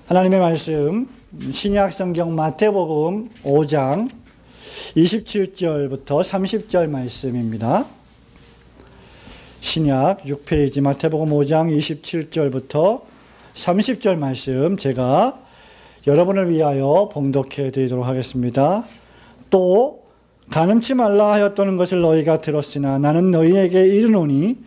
하나님의 말씀 신약 성경 마태복음 5장 27절부터 30절 말씀입니다. 신약 6페이지 마태복음 5장 27절부터 30절 말씀 제가 여러분을 위하여 봉독해 드리도록 하겠습니다. 또 간음치 말라 하였다는 것을 너희가 들었으나 나는 너희에게 이르노니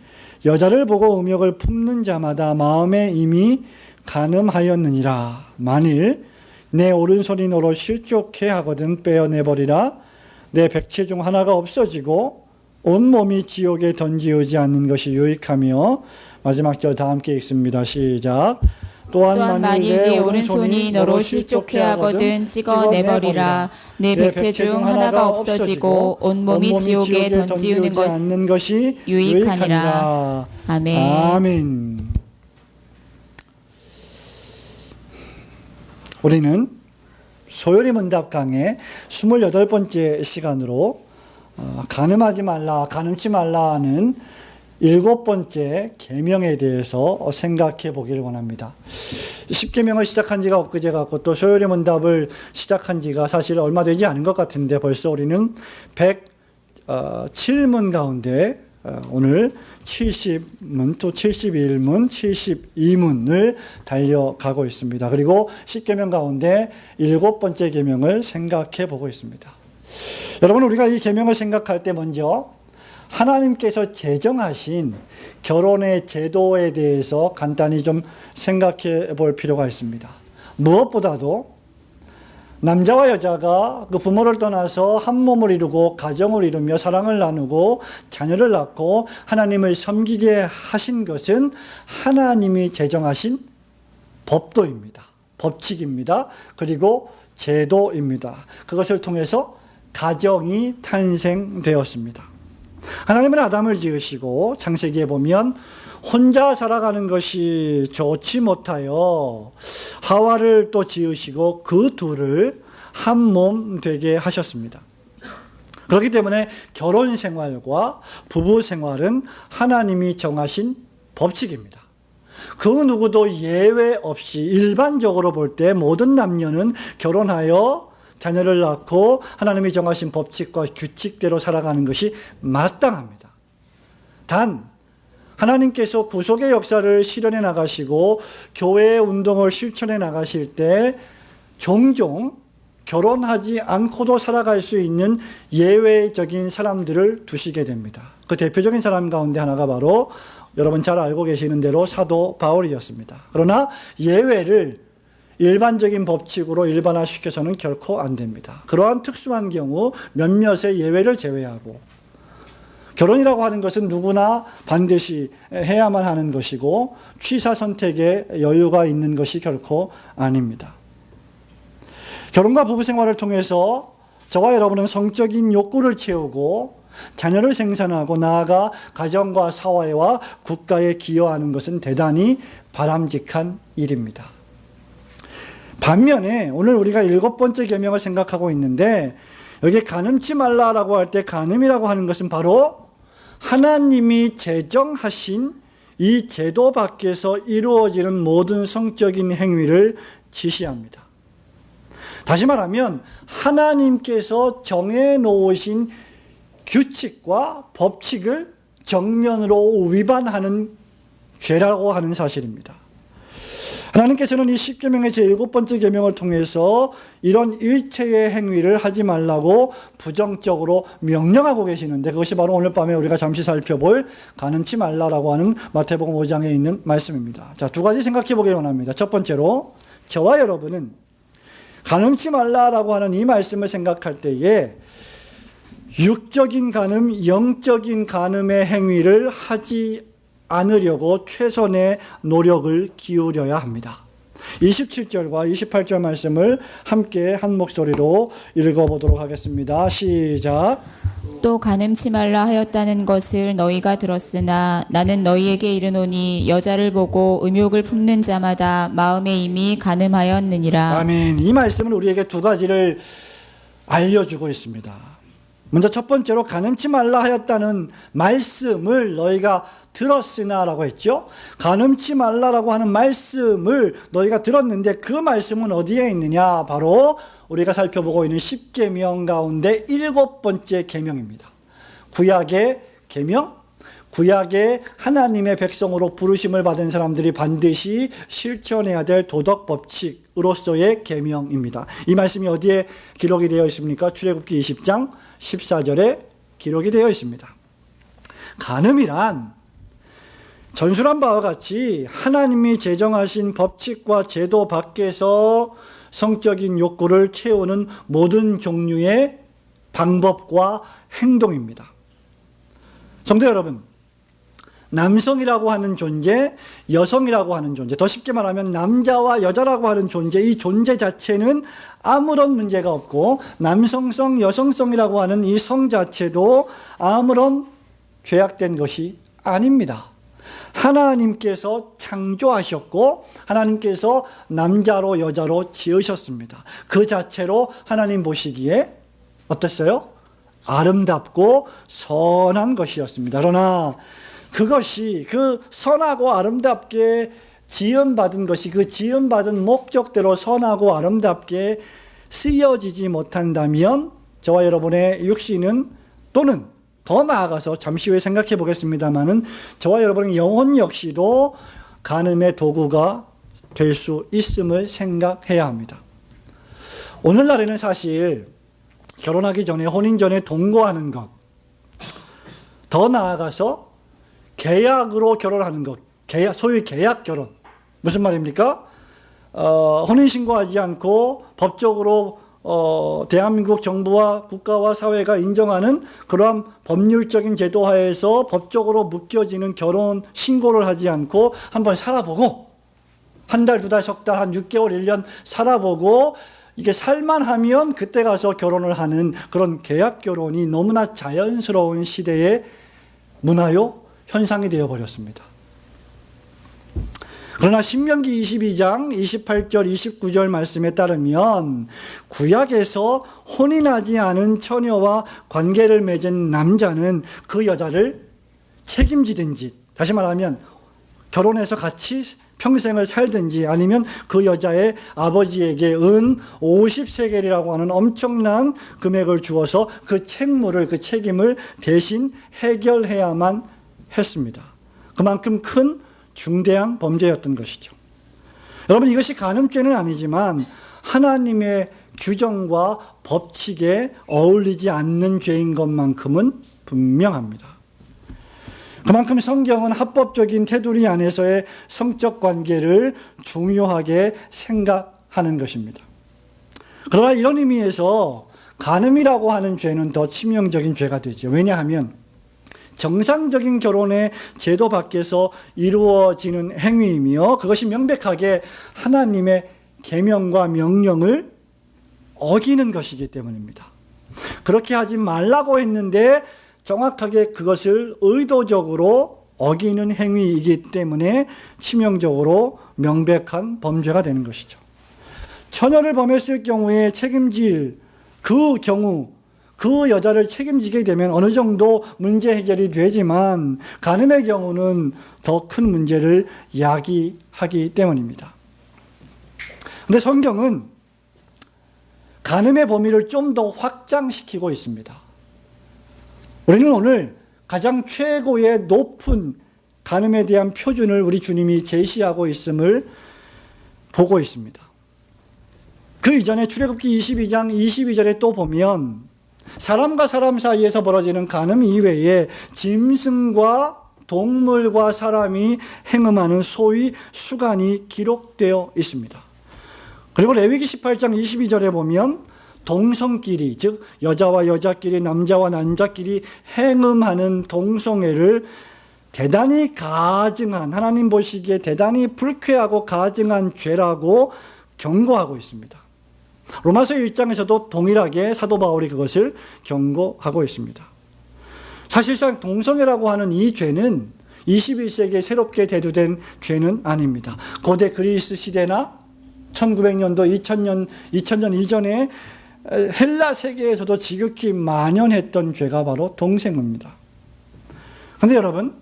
여자를 보고 음욕을 품는 자마다 마음에 이미 간음하였느니라. 만일 내 오른손이 너로 실족해 하거든 빼어내버리라. 내 백체 중 하나가 없어지고 온몸이 지옥에 던지우지 않는 것이 유익하며. 마지막 절 다 함께 읽습니다. 시작. 또한 만일 내 오른손이 너로 실족해 하거든 찍어내버리라. 내 백체 중 하나가 없어지고 온몸이 지옥에 던지우지 않는 것이 유익하니라. 아멘. 아멘. 우리는 소요리 문답 강의 28번째 시간으로 간음하지 말라, 간음치 말라 하는 7번째 계명에 대해서 생각해 보기를 원합니다. 10계명을 시작한 지가 엊그제 같고 또 소요리 문답을 시작한 지가 사실 얼마 되지 않은 것 같은데 벌써 우리는 107문 가운데 오늘 70문 또 71문 72문을 달려가고 있습니다. 그리고 10계명 가운데 7번째 계명을 생각해 보고 있습니다. 여러분, 우리가 이 계명을 생각할 때 먼저 하나님께서 제정하신 결혼의 제도에 대해서 간단히 좀 생각해 볼 필요가 있습니다. 무엇보다도 남자와 여자가 그 부모를 떠나서 한 몸을 이루고 가정을 이루며 사랑을 나누고 자녀를 낳고 하나님을 섬기게 하신 것은 하나님이 제정하신 법도입니다. 법칙입니다. 그리고 제도입니다. 그것을 통해서 가정이 탄생되었습니다. 하나님은 아담을 지으시고 창세기에 보면 혼자 살아가는 것이 좋지 못하여 하와를 또 지으시고 그 둘을 한 몸 되게 하셨습니다. 그렇기 때문에 결혼 생활과 부부 생활은 하나님이 정하신 법칙입니다. 그 누구도 예외 없이 일반적으로 볼 때 모든 남녀는 결혼하여 자녀를 낳고 하나님이 정하신 법칙과 규칙대로 살아가는 것이 마땅합니다. 단 하나님께서 구속의 역사를 실현해 나가시고 교회의 운동을 실천해 나가실 때 종종 결혼하지 않고도 살아갈 수 있는 예외적인 사람들을 두시게 됩니다. 그 대표적인 사람 가운데 하나가 바로 여러분 잘 알고 계시는 대로 사도 바울이었습니다. 그러나 예외를 일반적인 법칙으로 일반화시켜서는 결코 안 됩니다. 그러한 특수한 경우 몇몇의 예외를 제외하고 결혼이라고 하는 것은 누구나 반드시 해야만 하는 것이고 취사 선택에 여유가 있는 것이 결코 아닙니다. 결혼과 부부 생활을 통해서 저와 여러분은 성적인 욕구를 채우고 자녀를 생산하고 나아가 가정과 사회와 국가에 기여하는 것은 대단히 바람직한 일입니다. 반면에 오늘 우리가 7번째 계명을 생각하고 있는데 여기 간음치 말라라고 할 때 간음이라고 하는 것은 바로 하나님이 제정하신 이 제도 밖에서 이루어지는 모든 성적인 행위를 지시합니다. 다시 말하면 하나님께서 정해놓으신 규칙과 법칙을 정면으로 위반하는 죄라고 하는 사실입니다. 하나님께서는 이 10계명의 제7번째 계명을 통해서 이런 일체의 행위를 하지 말라고 부정적으로 명령하고 계시는데 그것이 바로 오늘 밤에 우리가 잠시 살펴볼 간음치 말라라고 하는 마태복음 5장에 있는 말씀입니다. 자, 두 가지 생각해 보기 원합니다. 첫 번째로 저와 여러분은 간음치 말라라고 하는 이 말씀을 생각할 때에 육적인 간음, 영적인 간음의 행위를 하지 않으려고 최선의 노력을 기울여야 합니다. 27절과 28절 말씀을 함께 한 목소리로 읽어보도록 하겠습니다. 시작. 또 간음치 말라 하였다는 것을 너희가 들었으나 나는 너희에게 이르노니 여자를 보고 음욕을 품는 자마다 마음에 이미 간음하였느니라. 아멘. 이 말씀은 우리에게 두 가지를 알려주고 있습니다. 먼저 첫 번째로 간음치 말라 하였다는 말씀을 너희가 들었으나 라고 했죠. 간음치 말라라고 하는 말씀을 너희가 들었는데 그 말씀은 어디에 있느냐? 바로 우리가 살펴보고 있는 10계명 가운데 7번째 계명입니다. 구약의 계명, 구약의 하나님의 백성으로 부르심을 받은 사람들이 반드시 실천해야 될 도덕 법칙으로서의 계명입니다. 이 말씀이 어디에 기록이 되어 있습니까? 출애굽기 20장 14절에 기록이 되어 있습니다. 간음이란 전술한 바와 같이 하나님이 제정하신 법칙과 제도 밖에서 성적인 욕구를 채우는 모든 종류의 방법과 행동입니다. 성도 여러분, 남성이라고 하는 존재, 여성이라고 하는 존재, 더 쉽게 말하면 남자와 여자라고 하는 존재, 이 존재 자체는 아무런 문제가 없고 남성성, 여성성이라고 하는 이 성 자체도 아무런 죄악된 것이 아닙니다. 하나님께서 창조하셨고 하나님께서 남자로 여자로 지으셨습니다. 그 자체로 하나님 보시기에 어땠어요? 아름답고 선한 것이었습니다. 그러나 그것이 그 선하고 아름답게 지음받은 것이 그 지음받은 목적대로 선하고 아름답게 쓰여지지 못한다면 저와 여러분의 육신은 또는 더 나아가서 잠시 후에 생각해 보겠습니다만은 저와 여러분의 영혼 역시도 간음의 도구가 될 수 있음을 생각해야 합니다. 오늘날에는 사실 결혼하기 전에 혼인 전에 동거하는 것, 더 나아가서 계약으로 결혼하는 것, 소위 계약 결혼. 무슨 말입니까? 혼인신고하지 않고 법적으로 대한민국 정부와 국가와 사회가 인정하는 그러한 법률적인 제도 하에서 법적으로 묶여지는 결혼 신고를 하지 않고 한번 살아보고 한 달, 두 달, 석 달, 한 6개월, 1년 살아보고 이게 살만하면 그때 가서 결혼을 하는 그런 계약 결혼이 너무나 자연스러운 시대의 문화요 현상이 되어버렸습니다. 그러나 신명기 22장 28절 29절 말씀에 따르면 구약에서 혼인하지 않은 처녀와 관계를 맺은 남자는 그 여자를 책임지든지, 다시 말하면 결혼해서 같이 평생을 살든지 아니면 그 여자의 아버지에게 은 50세겔이라고 하는 엄청난 금액을 주어서 그 책무를, 그 책임을 대신 해결해야만 했습니다. 그만큼 큰 중대한 범죄였던 것이죠. 여러분, 이것이 간음죄는 아니지만 하나님의 규정과 법칙에 어울리지 않는 죄인 것만큼은 분명합니다. 그만큼 성경은 합법적인 테두리 안에서의 성적 관계를 중요하게 생각하는 것입니다. 그러나 이런 의미에서 간음이라고 하는 죄는 더 치명적인 죄가 되죠. 왜냐하면 정상적인 결혼의 제도 밖에서 이루어지는 행위이며 그것이 명백하게 하나님의 계명과 명령을 어기는 것이기 때문입니다. 그렇게 하지 말라고 했는데 정확하게 그것을 의도적으로 어기는 행위이기 때문에 치명적으로 명백한 범죄가 되는 것이죠. 처녀를 범했을 경우에 책임질 그 경우 그 여자를 책임지게 되면 어느 정도 문제 해결이 되지만 간음의 경우는 더 큰 문제를 야기하기 때문입니다. 그런데 성경은 간음의 범위를 좀 더 확장시키고 있습니다. 우리는 오늘 가장 최고의 높은 간음에 대한 표준을 우리 주님이 제시하고 있음을 보고 있습니다. 그 이전에 출애굽기 22장 22절에 또 보면 사람과 사람 사이에서 벌어지는 간음 이외에 짐승과 동물과 사람이 행음하는 소위 수간이 기록되어 있습니다. 그리고 레위기 18장 22절에 보면 동성끼리, 즉 여자와 여자끼리, 남자와 남자끼리 행음하는 동성애를 대단히 가증한, 하나님 보시기에 대단히 불쾌하고 가증한 죄라고 경고하고 있습니다. 로마서 1장에서도 동일하게 사도 바울이 그것을 경고하고 있습니다. 사실상 동성애라고 하는 이 죄는 21세기에 새롭게 대두된 죄는 아닙니다. 고대 그리스 시대나 1900년도, 2000년 이전에 헬라 세계에서도 지극히 만연했던 죄가 바로 동생입니다. 그런데 여러분,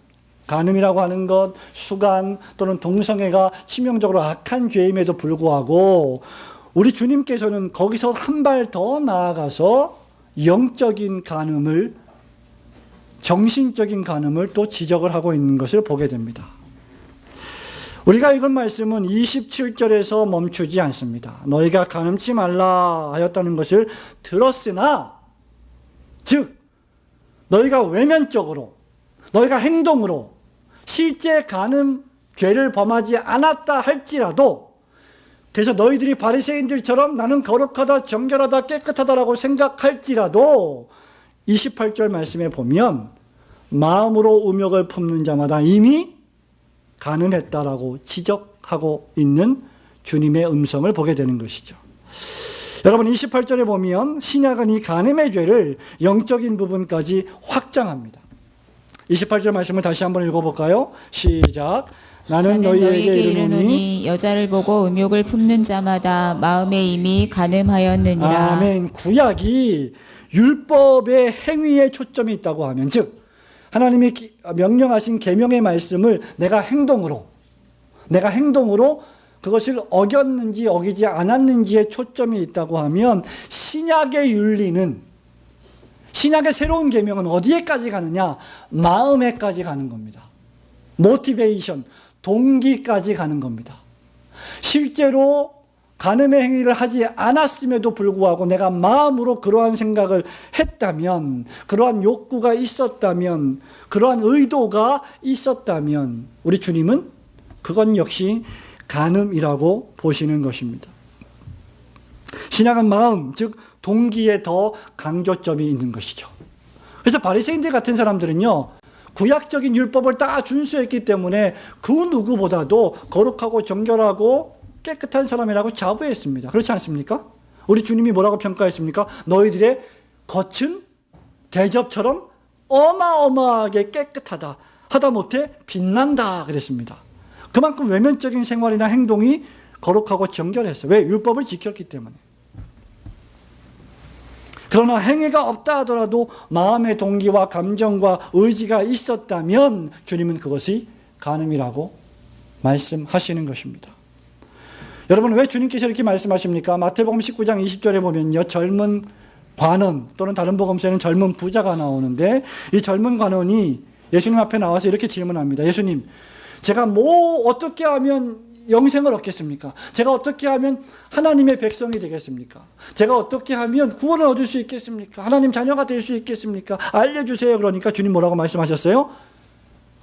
간음이라고 하는 것, 수간 또는 동성애가 치명적으로 악한 죄임에도 불구하고 우리 주님께서는 거기서 한 발 더 나아가서 영적인 간음을, 정신적인 간음을 또 지적을 하고 있는 것을 보게 됩니다. 우리가 읽은 말씀은 27절에서 멈추지 않습니다. 너희가 간음치 말라 하였다는 것을 들었으나, 즉 너희가 외면적으로, 너희가 행동으로 실제 간음 죄를 범하지 않았다 할지라도, 그래서 너희들이 바리새인들처럼 나는 거룩하다, 정결하다, 깨끗하다라고 생각할지라도 28절 말씀에 보면 마음으로 음욕을 품는 자마다 이미 간음했다라고 지적하고 있는 주님의 음성을 보게 되는 것이죠. 여러분, 28절에 보면 신약은 이 간음의 죄를 영적인 부분까지 확장합니다. 28절 말씀을 다시 한번 읽어볼까요? 시작. 나는 너희에게 이르노니 여자를 보고 음욕을 품는 자마다 마음에 이미 간음하였느니라. 아멘. 구약이 율법의 행위에 초점이 있다고 하면, 즉 하나님이 명령하신 계명의 말씀을 내가 행동으로 그것을 어겼는지 어기지 않았는지에 초점이 있다고 하면, 신약의 윤리는, 신약의 새로운 계명은 어디에까지 가느냐? 마음에까지 가는 겁니다. 모티베이션, 동기까지 가는 겁니다. 실제로 간음의 행위를 하지 않았음에도 불구하고 내가 마음으로 그러한 생각을 했다면, 그러한 욕구가 있었다면, 그러한 의도가 있었다면 우리 주님은 그건 역시 간음이라고 보시는 것입니다. 신약은 마음, 즉 동기에 더 강조점이 있는 것이죠. 그래서 바리새인들 같은 사람들은요, 구약적인 율법을 다 준수했기 때문에 그 누구보다도 거룩하고 정결하고 깨끗한 사람이라고 자부했습니다. 그렇지 않습니까? 우리 주님이 뭐라고 평가했습니까? 너희들의 겉은 대접처럼 어마어마하게 깨끗하다, 하다못해 빛난다 그랬습니다. 그만큼 외면적인 생활이나 행동이 거룩하고 정결했어요. 왜? 율법을 지켰기 때문에. 그러나 행위가 없다 하더라도 마음의 동기와 감정과 의지가 있었다면 주님은 그것이 간음이라고 말씀하시는 것입니다. 여러분, 왜 주님께서 이렇게 말씀하십니까? 마태복음 19장 20절에 보면요, 젊은 관원 또는 다른 복음서에는 젊은 부자가 나오는데, 이 젊은 관원이 예수님 앞에 나와서 이렇게 질문합니다. 예수님, 제가 어떻게 하면 영생을 얻겠습니까? 제가 어떻게 하면 하나님의 백성이 되겠습니까? 제가 어떻게 하면 구원을 얻을 수 있겠습니까? 하나님 자녀가 될 수 있겠습니까? 알려주세요. 그러니까 주님 뭐라고 말씀하셨어요?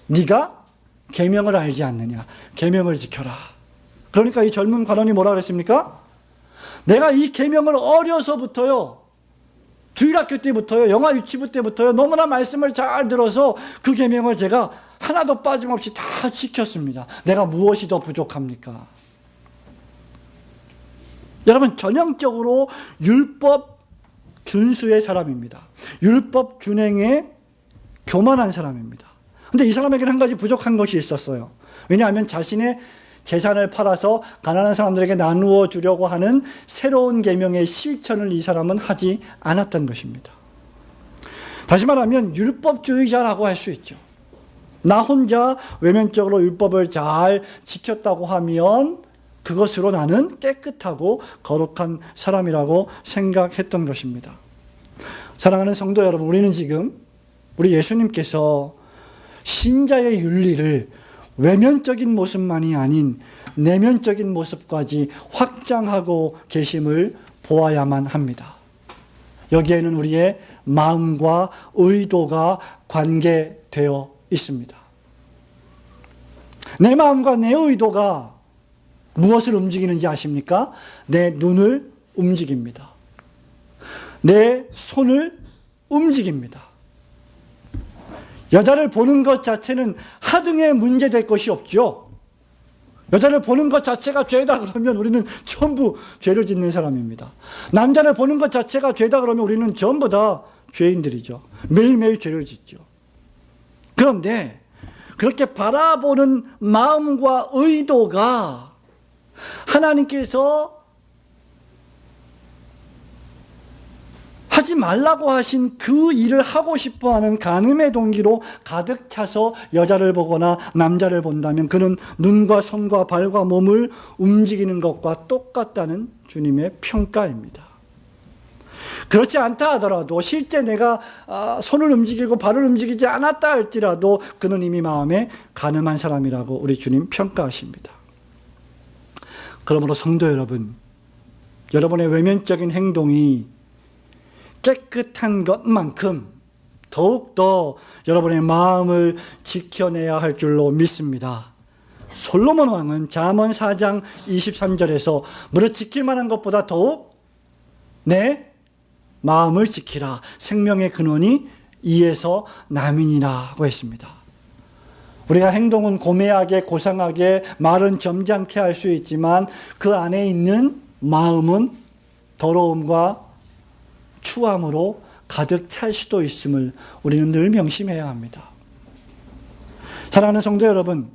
네가 계명을 알지 않느냐? 계명을 지켜라. 그러니까 이 젊은 관원이 뭐라 그랬습니까? 내가 이 계명을 어려서부터요, 주일학교 때부터요, 영아 유치부 때부터요, 너무나 말씀을 잘 들어서 그 계명을 제가 하나도 빠짐없이 다 지켰습니다. 내가 무엇이 더 부족합니까? 여러분, 전형적으로 율법 준수의 사람입니다. 율법 준행에 교만한 사람입니다. 그런데 이 사람에게는 한 가지 부족한 것이 있었어요. 왜냐하면 자신의 재산을 팔아서 가난한 사람들에게 나누어 주려고 하는 새로운 계명의 실천을 이 사람은 하지 않았던 것입니다. 다시 말하면 율법주의자라고 할 수 있죠. 나 혼자 외면적으로 율법을 잘 지켰다고 하면 그것으로 나는 깨끗하고 거룩한 사람이라고 생각했던 것입니다. 사랑하는 성도 여러분, 우리는 지금 우리 예수님께서 신자의 윤리를 외면적인 모습만이 아닌 내면적인 모습까지 확장하고 계심을 보아야만 합니다. 여기에는 우리의 마음과 의도가 관계되어 있습니다. 내 마음과 내 의도가 무엇을 움직이는지 아십니까? 내 눈을 움직입니다. 내 손을 움직입니다. 여자를 보는 것 자체는 하등의 문제될 것이 없죠. 여자를 보는 것 자체가 죄다 그러면 우리는 전부 죄를 짓는 사람입니다. 남자를 보는 것 자체가 죄다 그러면 우리는 전부 다 죄인들이죠. 매일매일 죄를 짓죠. 그런데 그렇게 바라보는 마음과 의도가 하나님께서 하지 말라고 하신 그 일을 하고 싶어하는 간음의 동기로 가득 차서 여자를 보거나 남자를 본다면 그는 눈과 손과 발과 몸을 움직이는 것과 똑같다는 주님의 평가입니다. 그렇지 않다 하더라도 실제 내가 손을 움직이고 발을 움직이지 않았다 할지라도 그는 이미 마음에 간음한 사람이라고 우리 주님 평가하십니다. 그러므로 성도 여러분, 여러분의 외면적인 행동이 깨끗한 것만큼 더욱더 여러분의 마음을 지켜내야 할 줄로 믿습니다. 솔로몬 왕은 잠언 4장 23절에서 무릇 지킬 만한 것보다 더욱 내 마음을 지키라. 생명의 근원이 이에서 남이니라고 했습니다. 우리가 행동은 고매하게 고상하게 말은 점잖게 할 수 있지만 그 안에 있는 마음은 더러움과 추함으로 가득 찰 수도 있음을 우리는 늘 명심해야 합니다. 사랑하는 성도 여러분,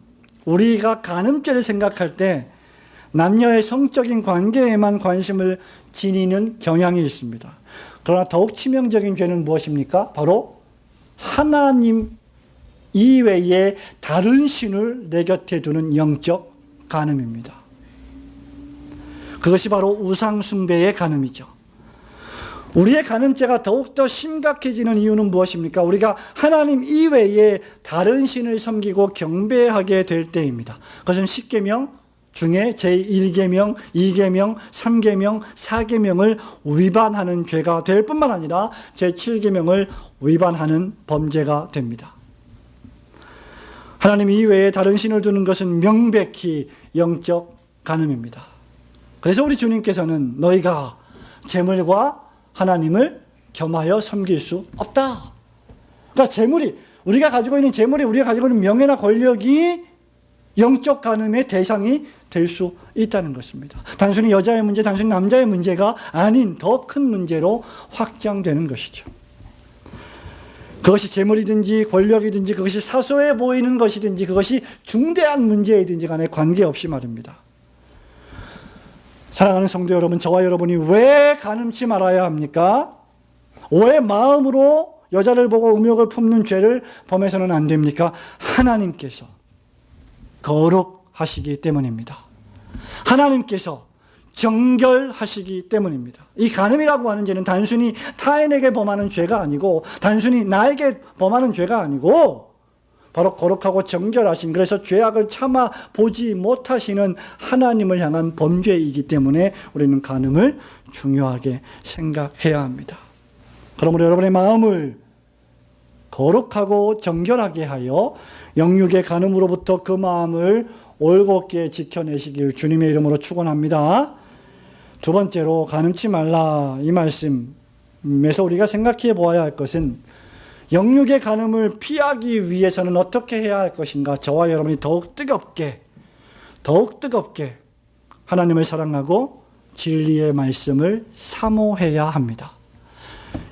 우리가 간음죄를 생각할 때 남녀의 성적인 관계에만 관심을 지니는 경향이 있습니다. 그러나 더욱 치명적인 죄는 무엇입니까? 바로 하나님 이외에 다른 신을 내 곁에 두는 영적 간음입니다. 그것이 바로 우상 숭배의 간음이죠. 우리의 간음죄가 더욱더 심각해지는 이유는 무엇입니까? 우리가 하나님 이외에 다른 신을 섬기고 경배하게 될 때입니다. 그것은 10계명 중에 제1계명, 2계명, 3계명, 4계명을 위반하는 죄가 될 뿐만 아니라 제7계명을 위반하는 범죄가 됩니다. 하나님 이외에 다른 신을 두는 것은 명백히 영적 간음입니다. 그래서 우리 주님께서는 너희가 재물과 하나님을 겸하여 섬길 수 없다. 그러니까 재물이, 우리가 가지고 있는 재물이, 우리가 가지고 있는 명예나 권력이 영적 간음의 대상이 될 수 있다는 것입니다. 단순히 여자의 문제, 단순히 남자의 문제가 아닌 더 큰 문제로 확장되는 것이죠. 그것이 재물이든지 권력이든지 그것이 사소해 보이는 것이든지 그것이 중대한 문제이든지 간에 관계없이 말입니다. 사랑하는 성도 여러분, 저와 여러분이 왜 간음치 말아야 합니까? 왜 마음으로 여자를 보고 음욕을 품는 죄를 범해서는 안 됩니까? 하나님께서 거룩하시기 때문입니다. 하나님께서 정결하시기 때문입니다. 이 간음이라고 하는 죄는 단순히 타인에게 범하는 죄가 아니고 단순히 나에게 범하는 죄가 아니고 바로 거룩하고 정결하신, 그래서 죄악을 참아 보지 못하시는 하나님을 향한 범죄이기 때문에 우리는 간음을 중요하게 생각해야 합니다. 그러므로 여러분의 마음을 거룩하고 정결하게 하여 영육의 간음으로부터 그 마음을 올곧게 지켜내시길 주님의 이름으로 축원합니다. 두 번째로 간음치 말라, 이 말씀에서 우리가 생각해 보아야 할 것은 영육의 간음을 피하기 위해서는 어떻게 해야 할 것인가. 저와 여러분이 더욱 뜨겁게 하나님을 사랑하고 진리의 말씀을 사모해야 합니다.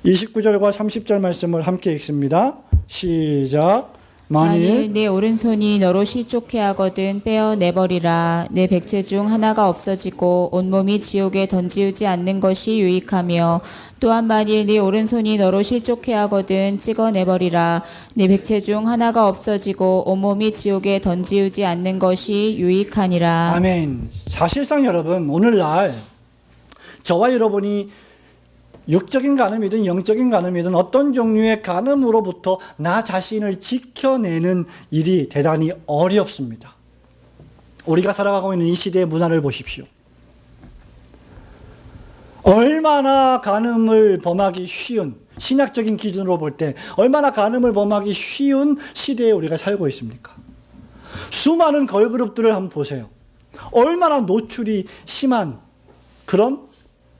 29절과 30절 말씀을 함께 읽습니다. 시작. 만일 내 오른손이 너로 실족해 하거든 떼어내버리라. 내 백체 중 하나가 없어지고 온몸이 지옥에 던지우지 않는 것이 유익하며, 또한 만일 네 오른손이 너로 실족해 하거든 찍어내버리라. 내 백체 중 하나가 없어지고 온몸이 지옥에 던지우지 않는 것이 유익하니라. 아멘. 사실상 여러분, 오늘날 저와 여러분이 육적인 간음이든 영적인 간음이든 어떤 종류의 간음으로부터 나 자신을 지켜내는 일이 대단히 어렵습니다. 우리가 살아가고 있는 이 시대의 문화를 보십시오. 얼마나 간음을 범하기 쉬운, 신학적인 기준으로 볼 때 얼마나 간음을 범하기 쉬운 시대에 우리가 살고 있습니까? 수많은 걸그룹들을 한번 보세요. 얼마나 노출이 심한 그런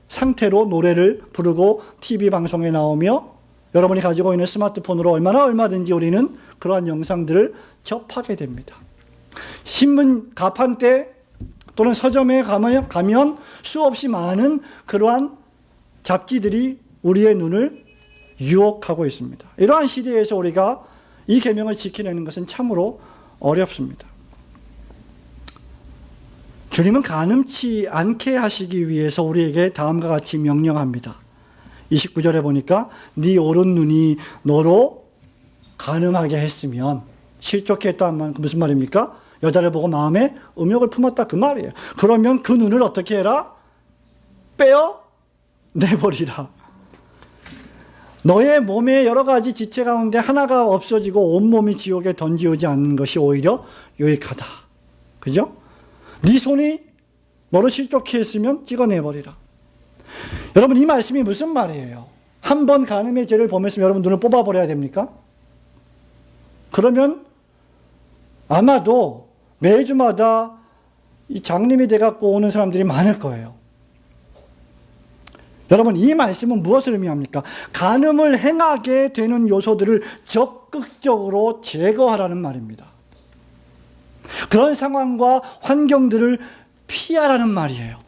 상태로 노래를 부르고 TV 방송에 나오며, 여러분이 가지고 있는 스마트폰으로 얼마든지 우리는 그러한 영상들을 접하게 됩니다. 신문 가판대 또는 서점에 가면 수없이 많은 그러한 잡지들이 우리의 눈을 유혹하고 있습니다. 이러한 시대에서 우리가 이 계명을 지켜내는 것은 참으로 어렵습니다. 주님은 간음치 않게 하시기 위해서 우리에게 다음과 같이 명령합니다. 29절에 보니까 네 오른 눈이 너로 간음하게 했으면, 실족해 했다는 말, 무슨 말입니까? 여자를 보고 마음에 음욕을 품었다 그 말이에요. 그러면 그 눈을 어떻게 해라? 빼어 내버리라. 너의 몸의 여러 가지 지체 가운데 하나가 없어지고 온몸이 지옥에 던지우지 않는 것이 오히려 유익하다. 그죠? 네 손이 너를 실족해 했으면 찍어내버리라. 여러분, 이 말씀이 무슨 말이에요? 한 번 간음의 죄를 범했으면 여러분 눈을 뽑아버려야 됩니까? 그러면 아마도 매주마다 이 장님이 돼갖고 오는 사람들이 많을 거예요. 여러분, 이 말씀은 무엇을 의미합니까? 간음을 행하게 되는 요소들을 적극적으로 제거하라는 말입니다. 그런 상황과 환경들을 피하라는 말이에요.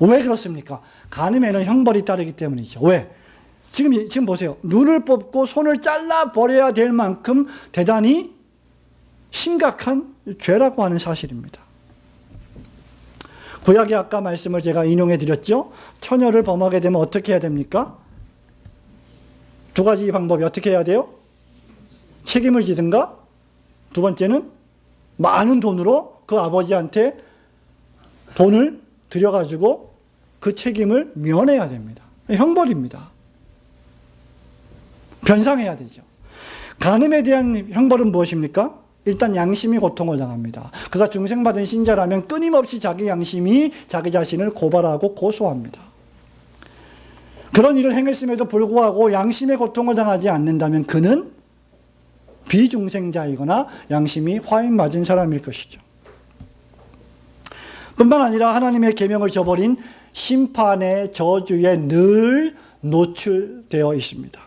왜 그렇습니까? 간음에는 형벌이 따르기 때문이죠. 왜? 지금 보세요. 눈을 뽑고 손을 잘라버려야 될 만큼 대단히 심각한 죄라고 하는 사실입니다. 구약의 아까 말씀을 제가 인용해 드렸죠. 처녀를 범하게 되면 어떻게 해야 됩니까? 두 가지 방법이 어떻게 해야 돼요? 책임을 지든가, 두 번째는 많은 돈으로 그 아버지한테 돈을 들여가지고 그 책임을 면해야 됩니다. 형벌입니다. 변상해야 되죠. 간음에 대한 형벌은 무엇입니까? 일단 양심이 고통을 당합니다. 그가 중생받은 신자라면 끊임없이 자기 양심이 자기 자신을 고발하고 고소합니다. 그런 일을 행했음에도 불구하고 양심의 고통을 당하지 않는다면 그는 비중생자이거나 양심이 화인 맞은 사람일 것이죠. 뿐만 아니라 하나님의 계명을 저버린 심판의 저주에 늘 노출되어 있습니다.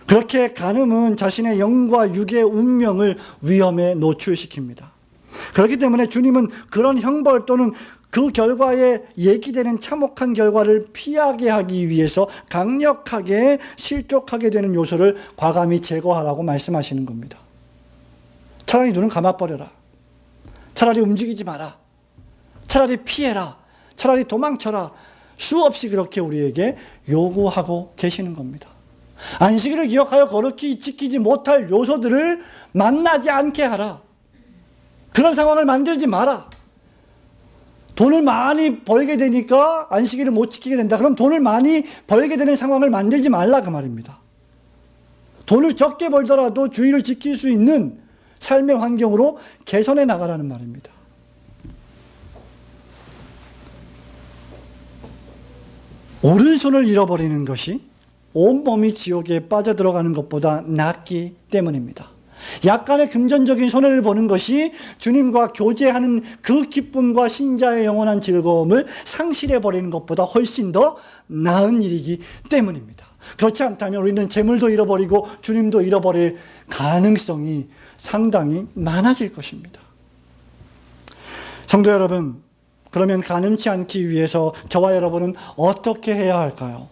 그렇게 간음은 자신의 영과 육의 운명을 위험에 노출시킵니다. 그렇기 때문에 주님은 그런 형벌 또는 그 결과에 예기되는 참혹한 결과를 피하게 하기 위해서 강력하게 실족하게 되는 요소를 과감히 제거하라고 말씀하시는 겁니다. 차라리 눈을 감아버려라. 차라리 움직이지 마라. 차라리 피해라. 차라리 도망쳐라. 수없이 그렇게 우리에게 요구하고 계시는 겁니다. 안식일을 기억하여 거룩히 지키지 못할 요소들을 만나지 않게 하라. 그런 상황을 만들지 마라. 돈을 많이 벌게 되니까 안식일을 못 지키게 된다. 그럼 돈을 많이 벌게 되는 상황을 만들지 말라 그 말입니다. 돈을 적게 벌더라도 주의를 지킬 수 있는 삶의 환경으로 개선해 나가라는 말입니다. 오른손을 잃어버리는 것이 온몸이 지옥에 빠져들어가는 것보다 낫기 때문입니다. 약간의 금전적인 손해를 보는 것이 주님과 교제하는 그 기쁨과 신자의 영원한 즐거움을 상실해버리는 것보다 훨씬 더 나은 일이기 때문입니다. 그렇지 않다면 우리는 재물도 잃어버리고 주님도 잃어버릴 가능성이 상당히 많아질 것입니다. 성도 여러분, 그러면 간음치 않기 위해서 저와 여러분은 어떻게 해야 할까요?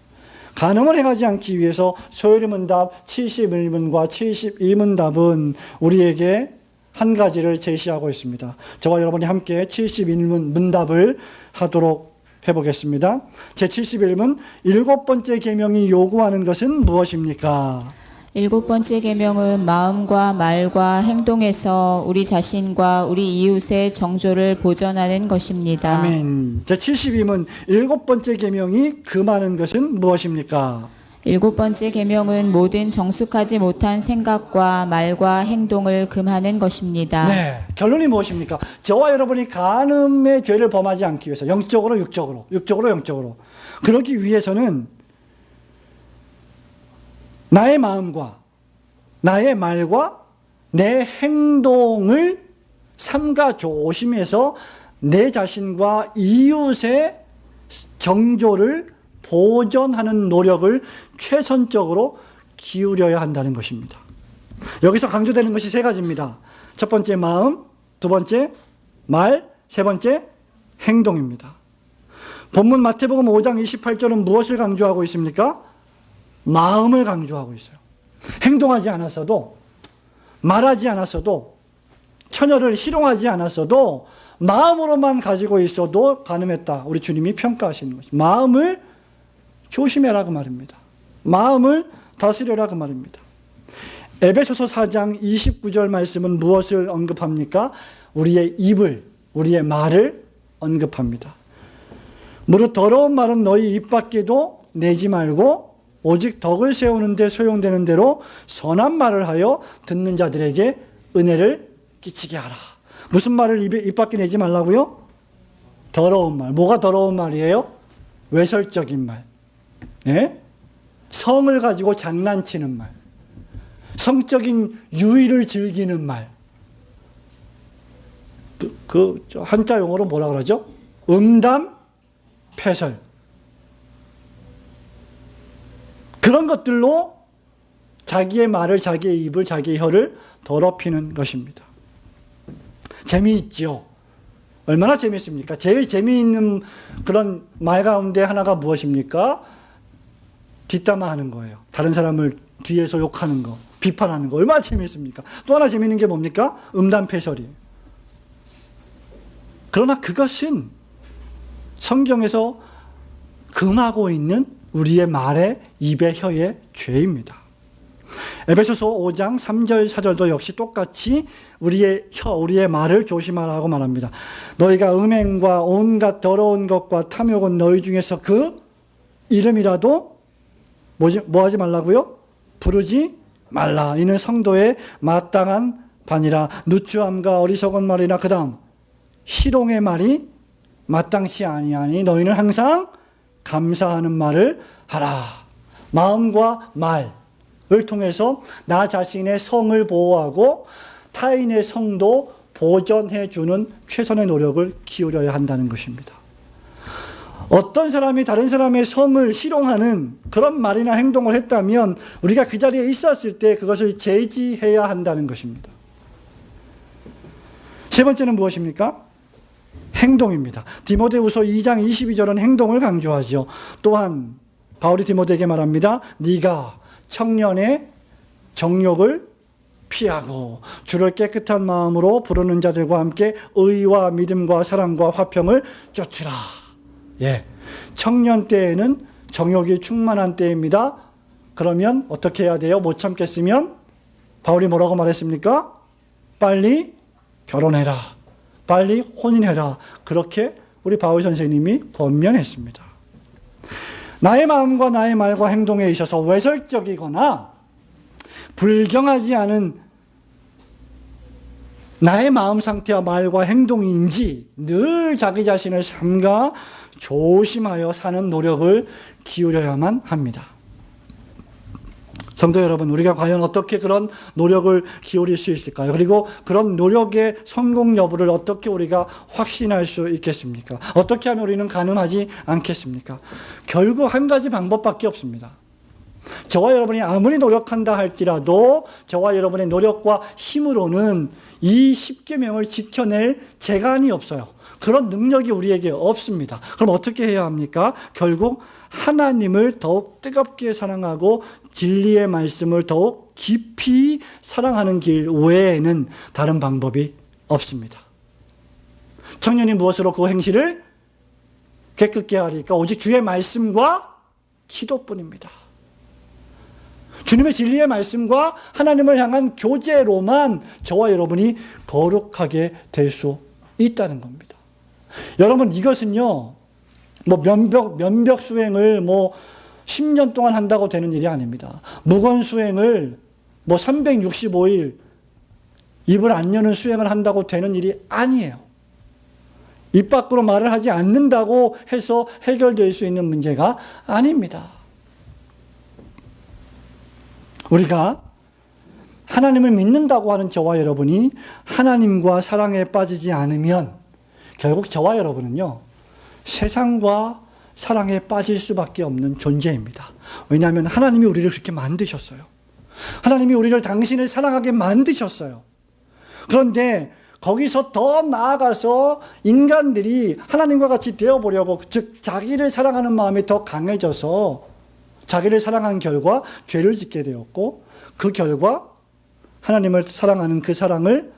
간음을 행하지 않기 위해서 소요리문답 71문과 72문답은 우리에게 한 가지를 제시하고 있습니다. 저와 여러분이 함께 71문 문답을 하도록 해보겠습니다. 제71문, 7번째 계명이 요구하는 것은 무엇입니까? 7번째 계명은 마음과 말과 행동에서 우리 자신과 우리 이웃의 정조를 보전하는 것입니다. 아멘. 제72문, 7번째 계명이 금하는 것은 무엇입니까? 7번째 계명은 모든 정숙하지 못한 생각과 말과 행동을 금하는 것입니다. 네, 결론이 무엇입니까? 저와 여러분이 간음의 죄를 범하지 않기 위해서 영적으로 영적으로 그러기 위해서는 나의 마음과 나의 말과 내 행동을 삼가 조심해서 내 자신과 이웃의 정조를 보존하는 노력을 최선적으로 기울여야 한다는 것입니다. 여기서 강조되는 것이 세 가지입니다. 첫 번째 마음, 두 번째 말, 세 번째 행동입니다. 본문 마태복음 5장 28절은 무엇을 강조하고 있습니까? 마음을 강조하고 있어요. 행동하지 않았어도, 말하지 않았어도, 처녀를 희롱하지 않았어도 마음으로만 가지고 있어도 간음했다. 우리 주님이 평가하시는 것입니다. 마음을 조심해라 그 말입니다. 마음을 다스려라 그 말입니다. 에베소서 4장 29절 말씀은 무엇을 언급합니까? 우리의 입을, 우리의 말을 언급합니다. 무릇 더러운 말은 너희 입 밖에도 내지 말고 오직 덕을 세우는 데 소용되는 대로 선한 말을 하여 듣는 자들에게 은혜를 끼치게 하라. 무슨 말을 입 밖에 내지 말라고요? 더러운 말. 뭐가 더러운 말이에요? 외설적인 말. 예? 성을 가지고 장난치는 말. 성적인 유의를 즐기는 말. 그 한자 용어로 뭐라 그러죠? 음담, 패설. 그런 것들로 자기의 말을, 자기의 입을, 자기의 혀를 더럽히는 것입니다. 재미있죠? 얼마나 재미있습니까? 제일 재미있는 그런 말 가운데 하나가 무엇입니까? 뒷담화하는 거예요. 다른 사람을 뒤에서 욕하는 거, 비판하는 거. 얼마나 재미있습니까? 또 하나 재미있는 게 뭡니까? 음담패설이에요. 그러나 그것은 성경에서 금하고 있는 우리의 말의, 입의, 혀의 죄입니다. 에베소서 5장 3절 4절도 역시 똑같이 우리의 혀, 우리의 말을 조심하라고 말합니다. 너희가 음행과 온갖 더러운 것과 탐욕은 너희 중에서 그 이름이라도 뭐 하지 말라고요? 부르지 말라. 이는 성도의 마땅한 반이라. 누추함과 어리석은 말이나 그 다음 희롱의 말이 마땅치 아니하니 너희는 항상 감사하는 말을 하라. 마음과 말을 통해서 나 자신의 성을 보호하고 타인의 성도 보전해 주는 최선의 노력을 기울여야 한다는 것입니다. 어떤 사람이 다른 사람의 성을 희롱하는 그런 말이나 행동을 했다면 우리가 그 자리에 있었을 때 그것을 제지해야 한다는 것입니다. 세 번째는 무엇입니까? 행동입니다. 디모데후서 2장 22절은 행동을 강조하죠. 또한 바울이 디모데에게 말합니다. 네가 청년의 정욕을 피하고 주를 깨끗한 마음으로 부르는 자들과 함께 의와 믿음과 사랑과 화평을 쫓으라. 예, 청년 때에는 정욕이 충만한 때입니다. 그러면 어떻게 해야 돼요? 못 참겠으면 바울이 뭐라고 말했습니까? 빨리 결혼해라. 빨리 혼인해라. 그렇게 우리 바울 선생님이 권면했습니다. 나의 마음과 나의 말과 행동에 있어서 외설적이거나 불경하지 않은 나의 마음 상태와 말과 행동인지 늘 자기 자신을 삼가 조심하여 사는 노력을 기울여야만 합니다. 성도 여러분, 우리가 과연 어떻게 그런 노력을 기울일 수 있을까요? 그리고 그런 노력의 성공 여부를 어떻게 우리가 확신할 수 있겠습니까? 어떻게 하면 우리는 가능하지 않겠습니까? 결국 한 가지 방법밖에 없습니다. 저와 여러분이 아무리 노력한다 할지라도 저와 여러분의 노력과 힘으로는 이 10계명을 지켜낼 재간이 없어요. 그런 능력이 우리에게 없습니다. 그럼 어떻게 해야 합니까? 결국 하나님을 더욱 뜨겁게 사랑하고 진리의 말씀을 더욱 깊이 사랑하는 길 외에는 다른 방법이 없습니다. 청년이 무엇으로 그 행실을 깨끗게 하리까? 오직 주의 말씀과 기도뿐입니다. 주님의 진리의 말씀과 하나님을 향한 교제로만 저와 여러분이 거룩하게 될 수 있다는 겁니다. 여러분, 이것은요, 면벽 수행을 10년 동안 한다고 되는 일이 아닙니다. 무건 수행을 365일 입을 안 여는 수행을 한다고 되는 일이 아니에요. 입 밖으로 말을 하지 않는다고 해서 해결될 수 있는 문제가 아닙니다. 우리가 하나님을 믿는다고 하는 저와 여러분이 하나님과 사랑에 빠지지 않으면 결국 저와 여러분은요, 세상과 사랑에 빠질 수밖에 없는 존재입니다. 왜냐하면 하나님이 우리를 그렇게 만드셨어요. 하나님이 우리를 당신을 사랑하게 만드셨어요. 그런데 거기서 더 나아가서 인간들이 하나님과 같이 되어보려고, 즉 자기를 사랑하는 마음이 더 강해져서 자기를 사랑한 결과 죄를 짓게 되었고, 그 결과 하나님을 사랑하는 그 사랑을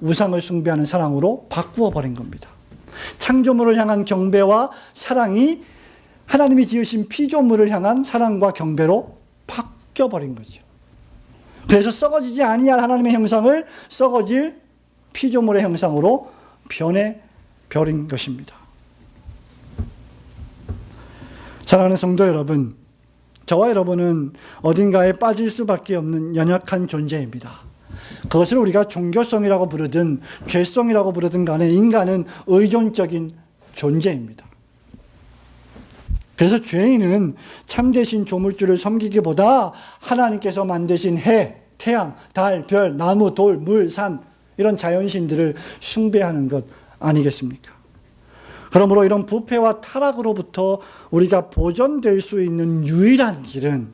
우상을 숭배하는 사랑으로 바꾸어 버린 겁니다. 창조물을 향한 경배와 사랑이 하나님이 지으신 피조물을 향한 사랑과 경배로 바뀌어버린 거죠. 그래서 썩어지지 아니할 하나님의 형상을 썩어질 피조물의 형상으로 변해버린 것입니다. 사랑하는 성도 여러분, 저와 여러분은 어딘가에 빠질 수밖에 없는 연약한 존재입니다. 그것을 우리가 종교성이라고 부르든 죄성이라고 부르든 간에 인간은 의존적인 존재입니다. 그래서 죄인은 참되신 조물주를 섬기기보다 하나님께서 만드신 해, 태양, 달, 별, 나무, 돌, 물, 산 이런 자연신들을 숭배하는 것 아니겠습니까? 그러므로 이런 부패와 타락으로부터 우리가 보존될 수 있는 유일한 길은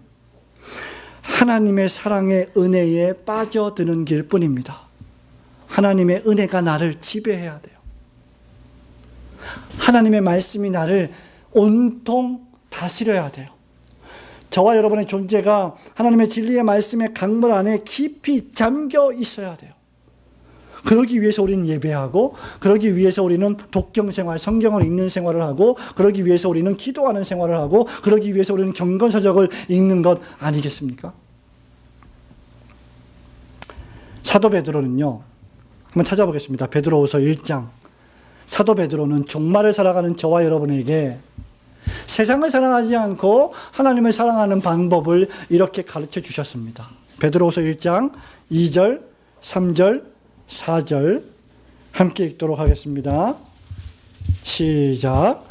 하나님의 사랑의 은혜에 빠져드는 길뿐입니다. 하나님의 은혜가 나를 지배해야 돼요. 하나님의 말씀이 나를 온통 다스려야 돼요. 저와 여러분의 존재가 하나님의 진리의 말씀의 강물 안에 깊이 잠겨 있어야 돼요. 그러기 위해서 우리는 예배하고, 그러기 위해서 우리는 독경 생활, 성경을 읽는 생활을 하고, 그러기 위해서 우리는 기도하는 생활을 하고, 그러기 위해서 우리는 경건서적을 읽는 것 아니겠습니까? 사도 베드로는요, 한번 찾아보겠습니다. 베드로후서 1장. 사도 베드로는 종말을 살아가는 저와 여러분에게 세상을 사랑하지 않고 하나님을 사랑하는 방법을 이렇게 가르쳐 주셨습니다. 베드로후서 1장 2절, 3절, 4절 함께 읽도록 하겠습니다. 시작.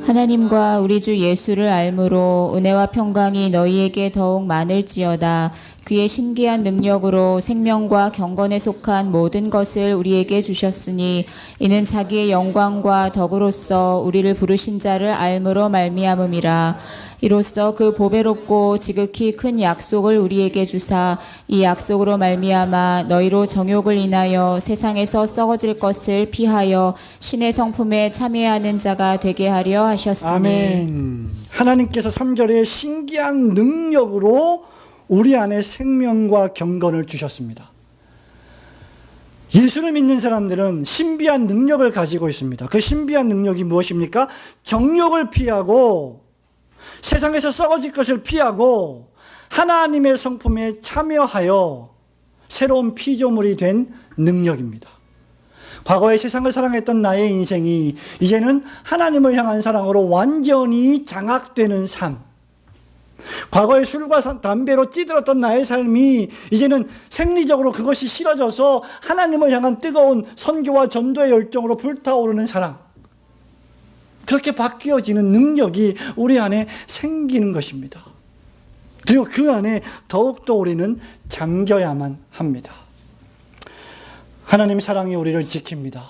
하나님과 우리 주 예수를 알므로 은혜와 평강이 너희에게 더욱 많을지어다. 그의 신기한 능력으로 생명과 경건에 속한 모든 것을 우리에게 주셨으니 이는 자기의 영광과 덕으로서 우리를 부르신 자를 알므로 말미암음이라. 이로써 그 보배롭고 지극히 큰 약속을 우리에게 주사 이 약속으로 말미암아 너희로 정욕을 인하여 세상에서 썩어질 것을 피하여 신의 성품에 참여하는 자가 되게 하려 하셨으니. 아멘. 하나님께서 3절에 신기한 능력으로 우리 안에 생명과 경건을 주셨습니다. 예수를 믿는 사람들은 신비한 능력을 가지고 있습니다. 그 신비한 능력이 무엇입니까? 정욕을 피하고 세상에서 썩어질 것을 피하고 하나님의 성품에 참여하여 새로운 피조물이 된 능력입니다. 과거에 세상을 사랑했던 나의 인생이 이제는 하나님을 향한 사랑으로 완전히 장악되는 삶. 과거에 술과 담배로 찌들었던 나의 삶이 이제는 생리적으로 그것이 싫어져서 하나님을 향한 뜨거운 선교와 전도의 열정으로 불타오르는 사랑. 그렇게 바뀌어지는 능력이 우리 안에 생기는 것입니다. 그리고 그 안에 더욱더 우리는 잠겨야만 합니다. 하나님 사랑이 우리를 지킵니다.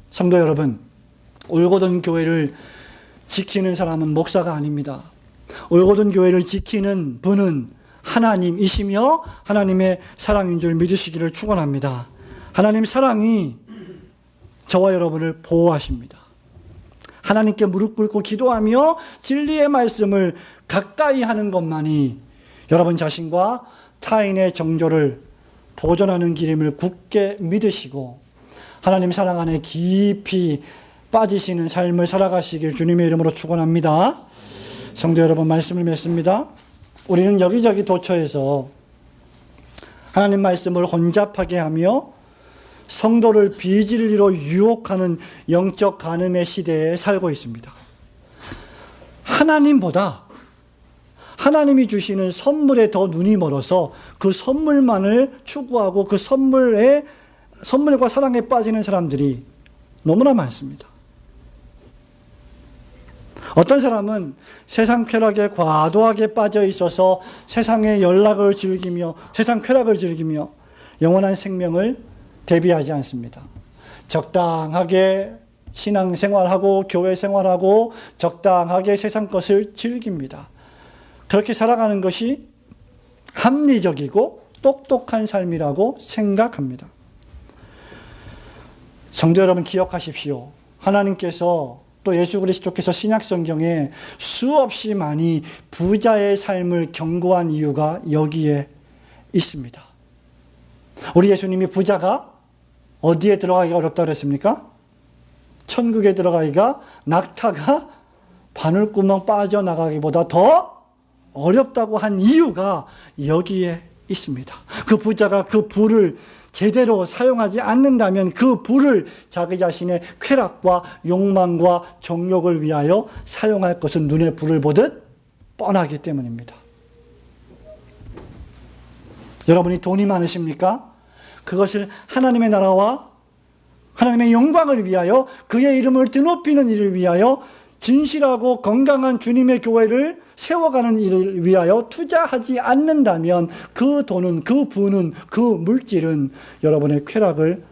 성도 여러분, 올고든 교회를 지키는 사람은 목사가 아닙니다. 올고든 교회를 지키는 분은 하나님이시며 하나님의 사랑인 줄 믿으시기를 축원합니다. 하나님 사랑이 저와 여러분을 보호하십니다. 하나님께 무릎 꿇고 기도하며 진리의 말씀을 가까이 하는 것만이 여러분 자신과 타인의 정조를 보존하는 길임을 굳게 믿으시고 하나님 사랑 안에 깊이 빠지시는 삶을 살아가시길 주님의 이름으로 축원합니다. 성도 여러분, 말씀을 맺습니다. 우리는 여기저기 도처에서 하나님 말씀을 혼잡하게 하며 성도를 비진리로 유혹하는 영적 간음의 시대에 살고 있습니다. 하나님보다 하나님이 주시는 선물에 더 눈이 멀어서 그 선물만을 추구하고 그 선물과 사랑에 빠지는 사람들이 너무나 많습니다. 어떤 사람은 세상 쾌락에 과도하게 빠져 있어서 세상의 연락을 즐기며 세상 쾌락을 즐기며 영원한 생명을 대비하지 않습니다. 적당하게 신앙생활하고 교회 생활하고 적당하게 세상 것을 즐깁니다. 그렇게 살아가는 것이 합리적이고 똑똑한 삶이라고 생각합니다. 성도 여러분, 기억하십시오. 하나님께서 또 예수 그리스도께서 신약 성경에 수없이 많이 부자의 삶을 경고한 이유가 여기에 있습니다. 우리 예수님이 부자가 어디에 들어가기가 어렵다고 그랬습니까? 천국에 들어가기가 낙타가 바늘구멍 빠져나가기보다 더 어렵다고 한 이유가 여기에 있습니다. 그 부자가 그 불을 제대로 사용하지 않는다면 그 불을 자기 자신의 쾌락과 욕망과 정욕을 위하여 사용할 것은 눈에 불을 보듯 뻔하기 때문입니다. 여러분이 돈이 많으십니까? 그것을 하나님의 나라와 하나님의 영광을 위하여 그의 이름을 드높이는 일을 위하여 진실하고 건강한 주님의 교회를 세워가는 일을 위하여 투자하지 않는다면 그 돈은, 그 부는, 그 물질은 여러분의 쾌락을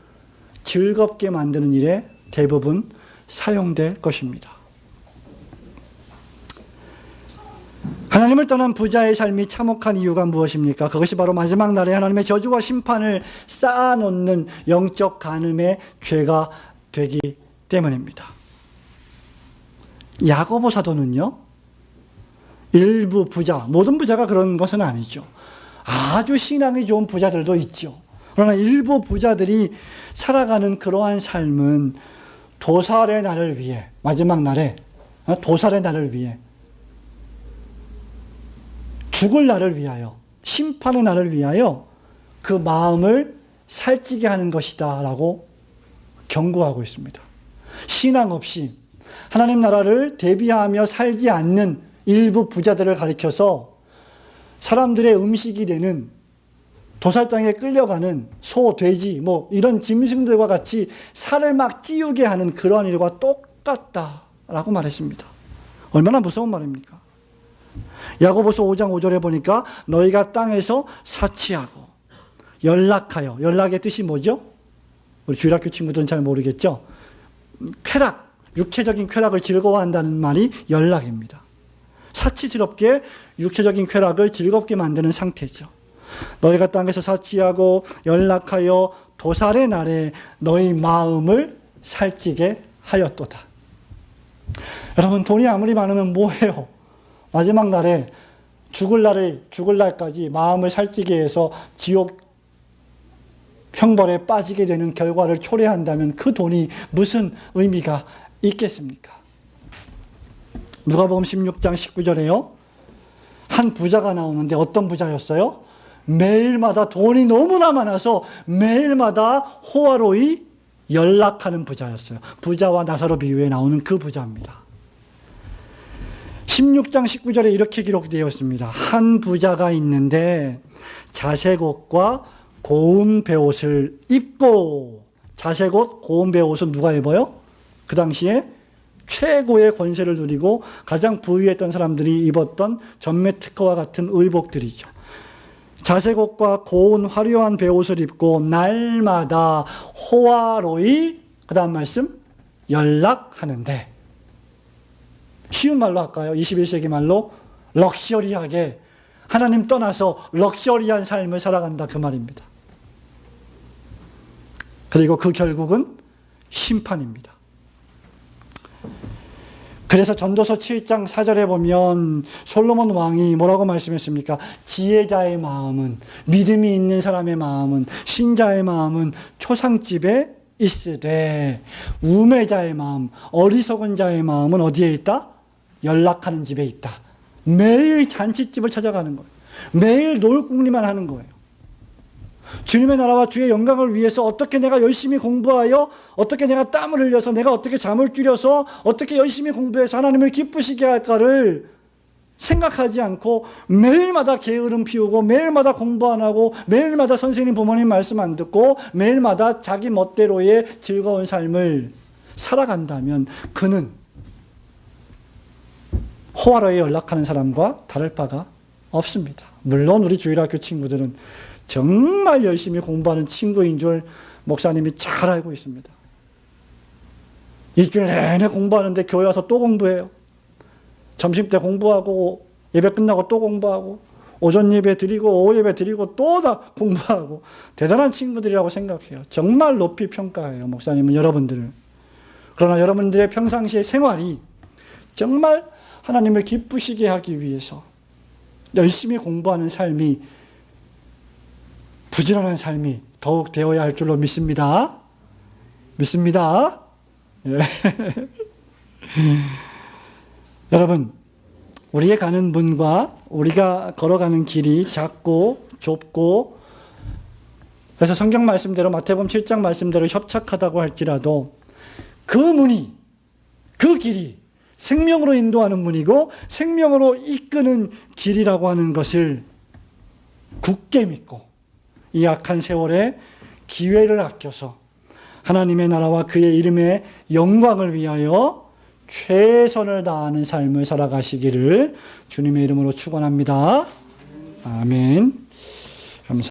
즐겁게 만드는 일에 대부분 사용될 것입니다. 하나님을 떠난 부자의 삶이 참혹한 이유가 무엇입니까? 그것이 바로 마지막 날에 하나님의 저주와 심판을 쌓아놓는 영적 간음의 죄가 되기 때문입니다. 야고보 사도는요, 일부 부자, 모든 부자가 그런 것은 아니죠. 아주 신앙이 좋은 부자들도 있죠. 그러나 일부 부자들이 살아가는 그러한 삶은 도살의 날을 위해, 마지막 날에 도살의 날을 위해, 죽을 날을 위하여, 심판의 날을 위하여 그 마음을 살찌게 하는 것이다 라고 경고하고 있습니다. 신앙 없이 하나님 나라를 대비하며 살지 않는 일부 부자들을 가리켜서 사람들의 음식이 되는 도살장에 끌려가는 소, 돼지, 이런 짐승들과 같이 살을 막 찌우게 하는 그러한 일과 똑같다라고 말했습니다. 얼마나 무서운 말입니까? 야고보서 5장 5절에 보니까 너희가 땅에서 사치하고 연락하여, 연락의 뜻이 뭐죠? 우리 주일학교 친구들은 잘 모르겠죠? 쾌락, 육체적인 쾌락을 즐거워한다는 말이 연락입니다. 사치스럽게 육체적인 쾌락을 즐겁게 만드는 상태죠. 너희가 땅에서 사치하고 연락하여 도살의 날에 너희 마음을 살찌게 하였도다. 여러분, 돈이 아무리 많으면 뭐해요? 마지막 날에 죽을 날까지 마음을 살찌게 해서 지옥 형벌에 빠지게 되는 결과를 초래한다면 그 돈이 무슨 의미가 있겠습니까? 누가복음 16장 19절에요. 한 부자가 나오는데 어떤 부자였어요? 매일마다 돈이 너무나 많아서 매일마다 호화로이 연락하는 부자였어요. 부자와 나사로 비유에 나오는 그 부자입니다. 16장 19절에 이렇게 기록되어 있습니다. 한 부자가 있는데 자색 옷과 고운 베옷을 입고, 자색 옷, 고운 베옷은 누가 입어요? 그 당시에 최고의 권세를 누리고 가장 부유했던 사람들이 입었던 전매 특허와 같은 의복들이죠. 자색 옷과 고운 화려한 베옷을 입고 날마다 호화로이, 그 다음 말씀, 연락하는데, 쉬운 말로 할까요? 21세기 말로 럭셔리하게, 하나님 떠나서 럭셔리한 삶을 살아간다, 그 말입니다. 그리고 그 결국은 심판입니다. 그래서 전도서 7장 4절에 보면 솔로몬 왕이 뭐라고 말씀했습니까? 지혜자의 마음은, 믿음이 있는 사람의 마음은, 신자의 마음은 초상집에 있으되 우매자의 마음, 어리석은 자의 마음은 어디에 있다? 연락하는 집에 있다. 매일 잔치집을 찾아가는 거예요. 매일 놀궁리만 하는 거예요. 주님의 나라와 주의 영광을 위해서 어떻게 내가 열심히 공부하여, 어떻게 내가 땀을 흘려서, 내가 어떻게 잠을 줄여서, 어떻게 열심히 공부해서 하나님을 기쁘시게 할까를 생각하지 않고 매일마다 게으름 피우고, 매일마다 공부 안 하고, 매일마다 선생님 부모님 말씀 안 듣고, 매일마다 자기 멋대로의 즐거운 삶을 살아간다면 그는 호화로에 연락하는 사람과 다를 바가 없습니다. 물론 우리 주일학교 친구들은 정말 열심히 공부하는 친구인 줄 목사님이 잘 알고 있습니다. 일주일 내내 공부하는데 교회 와서 또 공부해요. 점심때 공부하고, 예배 끝나고 또 공부하고, 오전 예배 드리고 오후 예배 드리고 또 다 공부하고, 대단한 친구들이라고 생각해요. 정말 높이 평가해요, 목사님은 여러분들을. 그러나 여러분들의 평상시의 생활이 정말 하나님을 기쁘시게 하기 위해서 열심히 공부하는 삶이, 부지런한 삶이 더욱 되어야 할 줄로 믿습니다. 믿습니다. 예. 여러분, 우리의 가는 문과 우리가 걸어가는 길이 작고 좁고, 그래서 성경 말씀대로 마태복음 7장 말씀대로 협착하다고 할지라도 그 문이, 그 길이 생명으로 인도하는 문이고 생명으로 이끄는 길이라고 하는 것을 굳게 믿고 이 악한 세월에 기회를 아껴서 하나님의 나라와 그의 이름의 영광을 위하여 최선을 다하는 삶을 살아가시기를 주님의 이름으로 축원합니다. 아멘.